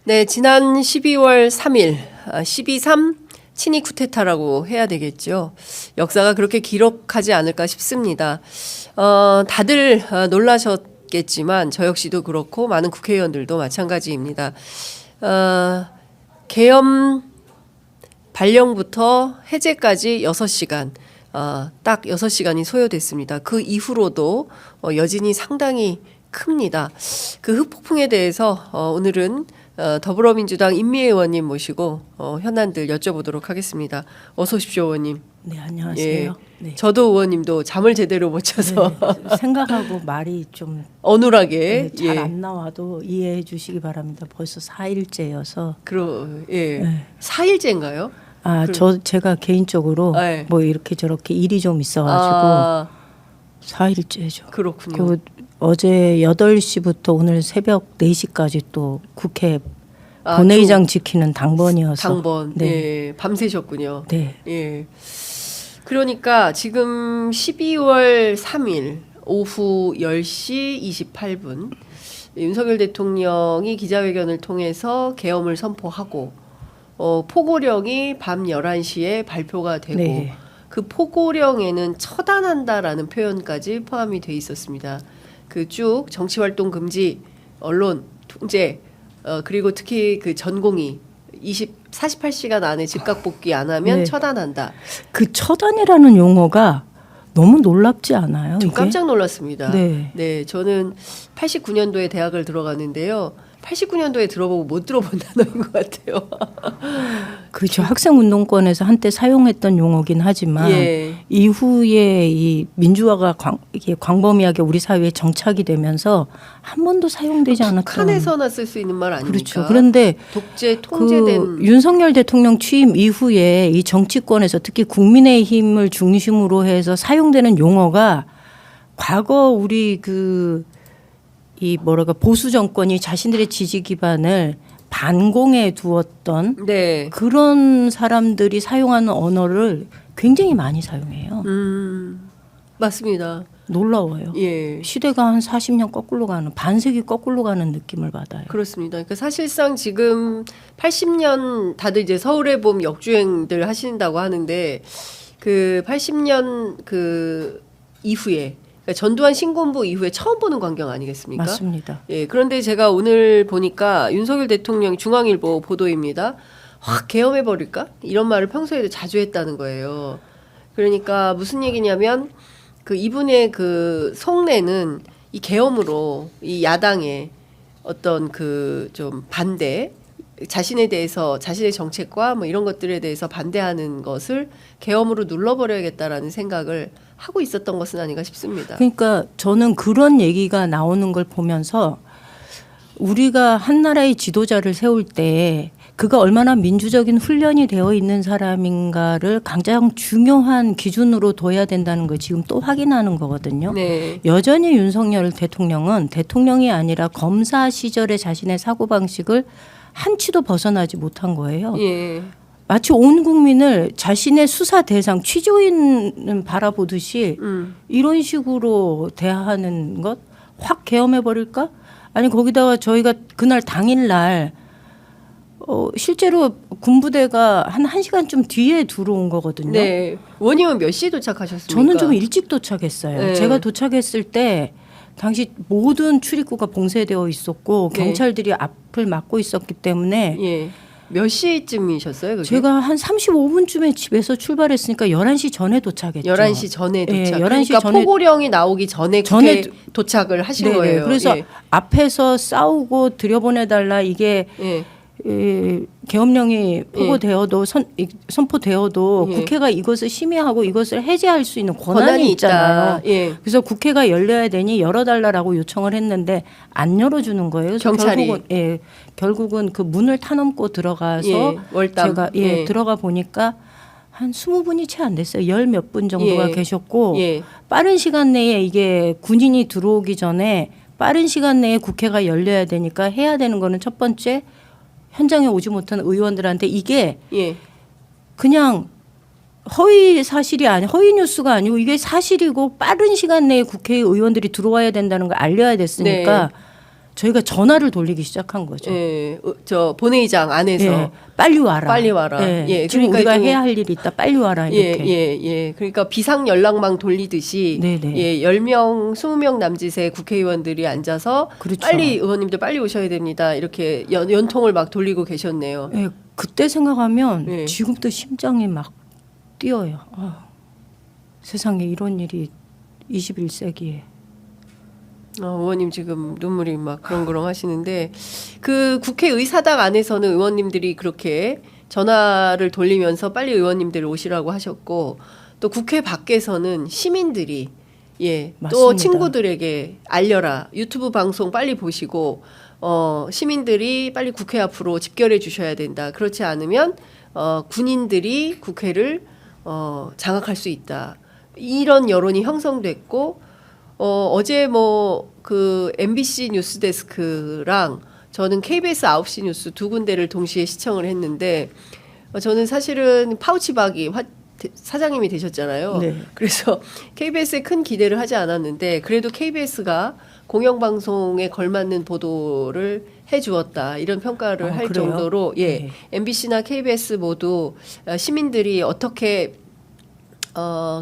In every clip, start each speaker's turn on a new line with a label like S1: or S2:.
S1: 네, 지난 12월 3일, 12.3 친이 쿠데타라고 해야 되겠죠. 역사가 그렇게 기록하지 않을까 싶습니다. 다들 놀라셨겠지만 저 역시도 그렇고 많은 국회의원들도 마찬가지입니다. 계엄 발령부터 해제까지 6시간, 딱 6시간이 소요됐습니다. 그 이후로도 여진이 상당히 큽니다. 그 흑폭풍에 대해서 오늘은 더불어민주당 임미애 의원님 모시고 현안들 여쭤보도록 하겠습니다. 어서 오십시오, 의원님.
S2: 네, 안녕하세요.
S1: 예,
S2: 네.
S1: 저도 의원님도 잠을 제대로 못 자서
S2: 네, 생각하고 말이 좀
S1: 어눌하게
S2: 잘 안 나와도 이해해 주시기 바랍니다. 벌써 4일째여서.
S1: 예.
S2: 네.
S1: 4일째인가요?
S2: 제가 개인적으로
S1: 네.
S2: 뭐 이렇게 저렇게 일이 좀 있어가지고 4일째죠.
S1: 그렇군요.
S2: 그 어제 8시부터 오늘 새벽 4시까지 또 국회 본회의장 지키는 당번이어서.
S1: 당번.
S2: 네.
S1: 예, 밤새셨군요.
S2: 네.
S1: 예. 그러니까 지금 12월 3일 오후 10시 28분 윤석열 대통령이 기자회견을 통해서 계엄을 선포하고 포고령이 밤 11시에 발표가 되고
S2: 네.
S1: 그 포고령에는 처단한다라는 표현까지 포함이 돼 있었습니다. 그 쭉 정치활동 금지, 언론 통제, 그리고 특히 그 전공의 48시간 안에 즉각 복귀 안 하면
S2: 네.
S1: 처단한다.
S2: 그 처단이라는 용어가 너무 놀랍지 않아요?
S1: 좀
S2: 이게?
S1: 깜짝 놀랐습니다.
S2: 네.
S1: 네, 저는 89년도에 대학을 들어갔는데요. 89년도에 들어보고 못 들어본 단어인 것 같아요.
S2: 그렇죠. 학생운동권에서 한때 사용했던 용어긴 하지만
S1: 예.
S2: 이후에 이 민주화가 이게 광범위하게 우리 사회에 정착이 되면서 한 번도 사용되지 않았던.
S1: 북한에서나 쓸 수 있는 말 아닙니까?
S2: 그렇죠. 그런데
S1: 독재 통제된
S2: 그 윤석열 대통령 취임 이후에 이 정치권에서 특히 국민의힘을 중심으로 해서 사용되는 용어가 과거 우리 이 보수 정권이 자신들의 지지 기반을 반공에 두었던
S1: 네.
S2: 그런 사람들이 사용하는 언어를 굉장히 많이 사용해요.
S1: 맞습니다.
S2: 놀라워요.
S1: 예.
S2: 시대가 한 40년 거꾸로 가는, 반세기 거꾸로 가는 느낌을 받아요.
S1: 그렇습니다. 그러니까 사실상 지금 80년 다들 이제 서울의 봄 역주행들 하신다고 하는데 그 80년 그 이후에 그러니까 전두환 신군부 이후에 처음 보는 광경 아니겠습니까?
S2: 맞습니다.
S1: 예. 그런데 제가 오늘 보니까 윤석열 대통령 중앙일보 보도입니다. 확 계엄해 버릴까? 이런 말을 평소에도 자주 했다는 거예요. 그러니까 무슨 얘기냐면 그 이분의 그 속내는 이 계엄으로 이 야당의 어떤 그 좀 반대 자신에 대해서 자신의 정책과 뭐 이런 것들에 대해서 반대하는 것을 계엄으로 눌러버려야겠다라는 생각을 하고 있었던 것은 아닌가 싶습니다.
S2: 그러니까 저는 그런 얘기가 나오는 걸 보면서 우리가 한 나라의 지도자를 세울 때 그가 얼마나 민주적인 훈련이 되어 있는 사람인가를 가장 중요한 기준으로 둬야 된다는 걸 지금 또 확인하는 거거든요.
S1: 네.
S2: 여전히 윤석열 대통령은 대통령이 아니라 검사 시절의 자신의 사고방식을 한치도 벗어나지 못한 거예요.
S1: 예.
S2: 마치 온 국민을 자신의 수사 대상 취조인 바라보듯이 이런 식으로 대하는 것 확 계엄해 버릴까? 아니 거기다가 저희가 그날 당일날 실제로 군부대가 한 1시간쯤 뒤에 들어온 거거든요.
S1: 네. 원님은 몇 시에 도착하셨습니까?
S2: 저는 좀 일찍 도착했어요.
S1: 네.
S2: 제가 도착했을 때 당시 모든 출입구가 봉쇄되어 있었고
S1: 네.
S2: 경찰들이 앞을 막고 있었기 때문에
S1: 예. 몇 시쯤이셨어요? 그게?
S2: 제가 한 35분쯤에 집에서 출발했으니까 11시 전에 도착했죠.
S1: 11시 전에 도착.
S2: 예, 11시
S1: 그러니까
S2: 전에
S1: 포고령이 나오기 전에
S2: 전에
S1: 도착을 하신
S2: 네네.
S1: 거예요.
S2: 그래서
S1: 예.
S2: 앞에서 싸우고 들여보내달라 이게
S1: 예.
S2: 계엄령이 선포되어도
S1: 예.
S2: 국회가 이것을 심의하고 이것을 해제할 수 있는 권한이 있잖아요.
S1: 있다. 예.
S2: 그래서 국회가 열려야 되니 열어달라고 요청을 했는데 안 열어주는 거예요. 그래서
S1: 경찰이.
S2: 결국은 그 문을 타넘고 들어가서
S1: 예. 월담.
S2: 제가
S1: 예.
S2: 들어가 보니까 한 20분이 채 안 됐어요. 10몇 분 정도가
S1: 예.
S2: 계셨고
S1: 예.
S2: 빠른 시간 내에 이게 군인이 들어오기 전에 빠른 시간 내에 국회가 열려야 되니까 해야 되는 거는 첫 번째 현장에 오지 못한 의원들한테 이게
S1: 예.
S2: 그냥 허위 사실이 허위 뉴스가 아니고 이게 사실이고 빠른 시간 내에 국회의원들이 들어와야 된다는 걸 알려야 됐으니까 저희가 전화를 돌리기 시작한 거죠.
S1: 예, 저 본회의장 안에서
S2: 예, 빨리 와라.
S1: 빨리 와라.
S2: 예,
S1: 예,
S2: 지금
S1: 그러니까
S2: 우리가
S1: 좀-
S2: 해야 할 일이 있다. 빨리 와라 이렇게.
S1: 예. 그러니까 비상 연락망 돌리듯이
S2: 네네.
S1: 예, 10명, 20명 남짓의 국회의원들이 앉아서
S2: 그렇죠.
S1: 빨리 의원님들 빨리 오셔야 됩니다. 이렇게 연통을 막 돌리고 계셨네요.
S2: 예, 그때 생각하면
S1: 예.
S2: 지금도 심장이 막 뛰어요. 세상에 이런 일이 21세기에.
S1: 의원님 지금 눈물이 막 그렁그렁 하시는데 그 국회의사당 안에서는 의원님들이 그렇게 전화를 돌리면서 빨리 의원님들 오시라고 하셨고 또 국회 밖에서는 시민들이 예, 또
S2: 맞습니다.
S1: 친구들에게 알려라. 유튜브 방송 빨리 보시고 시민들이 빨리 국회 앞으로 집결해 주셔야 된다. 그렇지 않으면 군인들이 국회를 장악할 수 있다. 이런 여론이 형성됐고 어제 뭐 그 MBC 뉴스데스크랑 저는 KBS 9시 뉴스 두 군데를 동시에 시청을 했는데 저는 사실은 파우치박이 사장님이 되셨잖아요.
S2: 네.
S1: 그래서 KBS에 큰 기대를 하지 않았는데 그래도 KBS가 공영방송에 걸맞는 보도를 해주었다 이런 평가를 할
S2: 그래요?
S1: 정도로 예,
S2: 네.
S1: MBC나 KBS 모두 시민들이 어떻게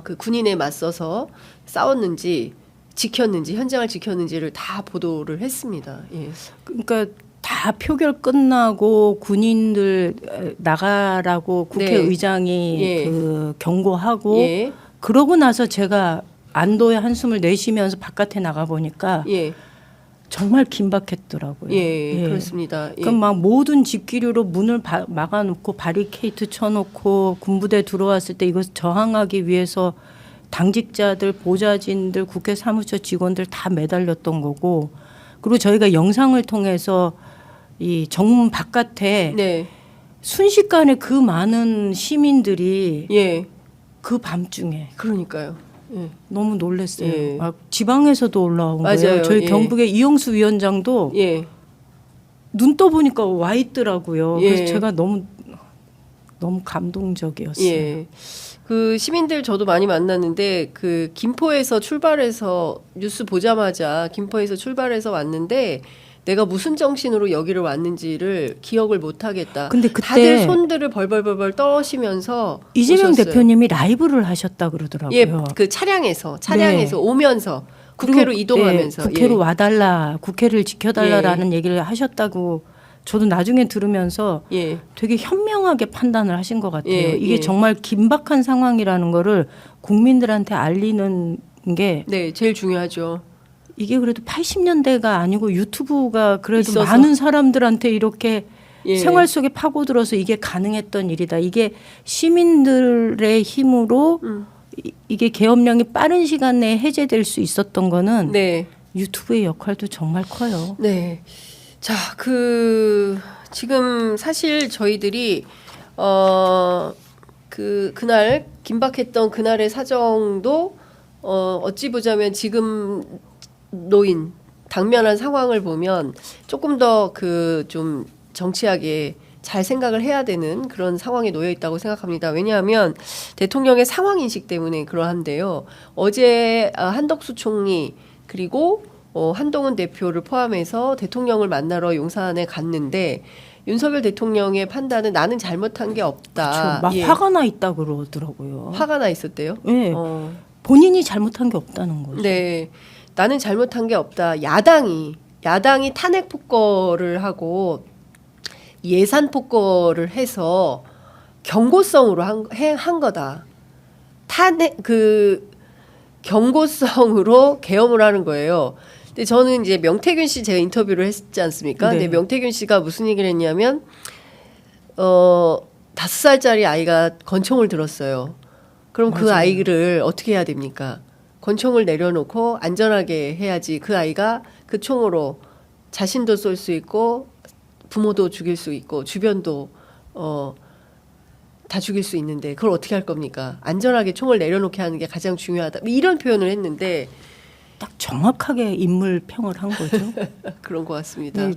S1: 그 군인에 맞서서 싸웠는지 지켰는지 현장을 지켰는지를 다 보도를 했습니다. 예.
S2: 그러니까 다 표결 끝나고 군인들 나가라고 국회의장이
S1: 네. 예.
S2: 그 경고하고
S1: 예.
S2: 그러고 나서 제가 안도의 한숨을 내쉬면서 바깥에 나가 보니까
S1: 예.
S2: 정말 긴박했더라고요.
S1: 예. 그렇습니다. 예.
S2: 그럼 막 모든 집기류로 문을 막아놓고 바리케이트 쳐놓고 군부대 들어왔을 때 이것 저항하기 위해서 당직자들, 보좌진들, 국회 사무처 직원들 다 매달렸던 거고 그리고 저희가 영상을 통해서 이 정문 바깥에
S1: 네.
S2: 순식간에 그 많은 시민들이
S1: 예.
S2: 그 밤중에
S1: 그러니까요. 예.
S2: 너무 놀랐어요.
S1: 예.
S2: 막 지방에서도 올라온
S1: 맞아요.
S2: 거예요. 저희
S1: 예.
S2: 경북의 이영수 위원장도
S1: 예.
S2: 눈 떠보니까 와 있더라고요.
S1: 예.
S2: 그래서 제가 너무 감동적이었어요.
S1: 예. 그 시민들 저도 많이 만났는데 그 김포에서 출발해서 뉴스 보자마자 김포에서 출발해서 왔는데 내가 무슨 정신으로 여기를 왔는지를 기억을 못 하겠다.
S2: 근데 그때
S1: 다들 손들을 벌벌벌 떠시면서
S2: 이재명
S1: 오셨어요.
S2: 대표님이 라이브를 하셨다 그러더라고요.
S1: 예, 그 차량에서
S2: 네.
S1: 오면서 국회로
S2: 그리고,
S1: 이동하면서
S2: 국회로
S1: 예.
S2: 와달라, 국회를 지켜달라라는 얘기를 하셨다고 저도 나중에 들으면서
S1: 예.
S2: 되게 현명하게 판단을 하신 것 같아요.
S1: 예,
S2: 이게
S1: 예.
S2: 정말 긴박한 상황이라는 거를 국민들한테 알리는 게
S1: 네, 제일 중요하죠.
S2: 이게 그래도 80년대가 아니고 유튜브가 그래도
S1: 있어서.
S2: 많은 사람들한테 이렇게
S1: 예.
S2: 생활 속에 파고들어서 이게 가능했던 일이다. 이게 시민들의 힘으로 이게 계엄령이 빠른 시간 내에 해제될 수 있었던 거는
S1: 네.
S2: 유튜브의 역할도 정말 커요.
S1: 네. 자, 지금 사실 저희들이 그날 긴박했던 그날의 사정도 어찌 보자면 지금 놓인 당면한 상황을 보면 조금 더 좀 정치하게 잘 생각을 해야 되는 그런 상황에 놓여 있다고 생각합니다. 왜냐하면 대통령의 상황 인식 때문에 그러한데요. 어제 한덕수 총리 그리고 한동훈 대표를 포함해서 대통령을 만나러 용산에 갔는데 윤석열 대통령의 판단은 나는 잘못한 게 없다.
S2: 그렇죠. 막
S1: 예.
S2: 화가 나 있다 그러더라고요.
S1: 화가 나 있었대요.
S2: 네.
S1: 어.
S2: 본인이 잘못한 게 없다는 거죠.
S1: 네. 나는 잘못한 게 없다. 야당이 탄핵 폭거를 하고 예산 폭거를 해서 경고성으로 한 거다. 탄핵 경고성으로 계엄을 하는 거예요. 근데 저는 이제 명태균 씨 제가 인터뷰를 했지 않습니까?
S2: 네.
S1: 근데 명태균 씨가 무슨 얘기를 했냐면 5살짜리 아이가 권총을 들었어요. 그럼 그
S2: 맞아요.
S1: 아이를 어떻게 해야 됩니까? 권총을 내려놓고 안전하게 해야지 그 아이가 그 총으로 자신도 쏠 수 있고 부모도 죽일 수 있고 주변도 다 죽일 수 있는데 그걸 어떻게 할 겁니까? 안전하게 총을 내려놓게 하는 게 가장 중요하다. 이런 표현을 했는데
S2: 딱 정확하게 인물 평을 한 거죠.
S1: 그런 것 같습니다.
S2: 네,